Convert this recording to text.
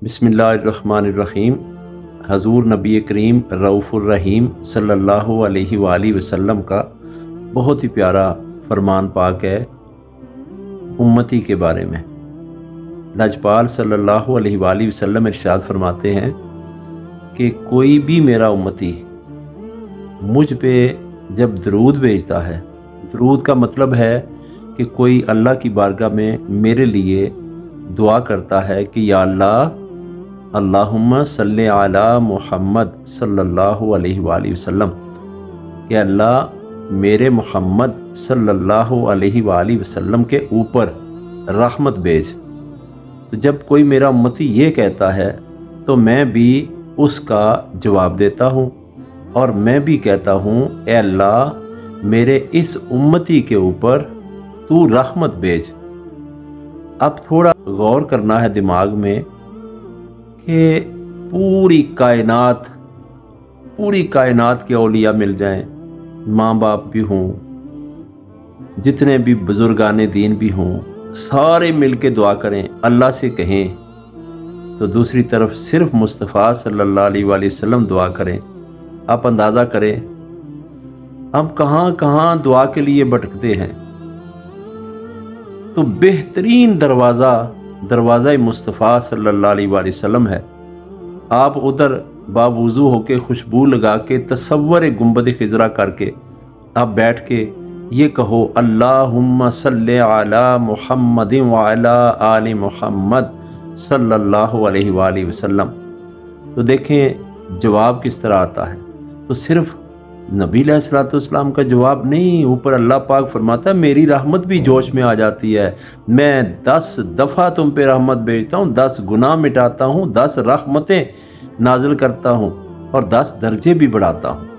बिस्मिल्लाहिर्रहमानिर्रहीम। हजूर नबी करीम रऊफ़ुर्रहीम सल्लल्लाहु अलैहि वालैहि वसल्लम का बहुत ही प्यारा फरमान पाक है उम्मती के बारे में। लजपाल सल्लल्लाहु अलैहि वालैहि वसल्लम इरशाद फरमाते हैं कि कोई भी मेरा उम्मती मुझ पे जब दरूद भेजता है, दरूद का मतलब है कि कोई अल्लाह की बारगाह में मेरे लिए दुआ करता है कि या अल्लाह अल्लाहुम्मा सल्ले अला मुहम्मद सल्लल्लाहु अलैहि वालैहि वसल्लम, कि अल्लाह मेरे मोहम्मद सल्लल्लाहु अलैहि वालैहि वसल्लम के ऊपर रहमत भेज। तो जब कोई मेरा उम्मती ये कहता है तो मैं भी उसका जवाब देता हूँ और मैं भी कहता हूँ ए अल्लाह मेरे इस उम्मती के ऊपर तू रहमत भेज। अब थोड़ा गौर करना है दिमाग में कि पूरी कायनात के औलिया मिल जाएं, माँ बाप भी हों, जितने भी बुजुर्गाने दीन भी हों, सारे मिल के दुआ करें, अल्लाह से कहें, तो दूसरी तरफ सिर्फ मुस्तफ़ा सल्लल्लाहु अलैहि वसल्लम दुआ करें। आप अंदाज़ा करें हम कहाँ कहाँ दुआ के लिए भटकते हैं। तो बेहतरीन दरवाज़ा मुस्तफ़ा सल्लल्लाहु अलैहि वसल्लम है। आप उधर बावुज़ू होके खुशबू लगा के तसव्वुर गुंबद खिज़रा करके आप बैठ के ये कहो अल्लाहुम्मा सल्ले अला मुहम्मदिन व अला आलि मुहम्मद सल्लल्लाहु अलैहि वसल्लम। तो देखें जवाब किस तरह आता है। तो सिर्फ नबी अलैहिस्सलाम का जवाब नहीं, ऊपर अल्लाह पाक फरमाता है मेरी रहमत भी जोश में आ जाती है। मैं 10 दफ़ा तुम पे रहमत भेजता हूँ, 10 गुनाह मिटाता हूँ, 10 रहमतें नाजिल करता हूँ और 10 दर्जे भी बढ़ाता हूँ।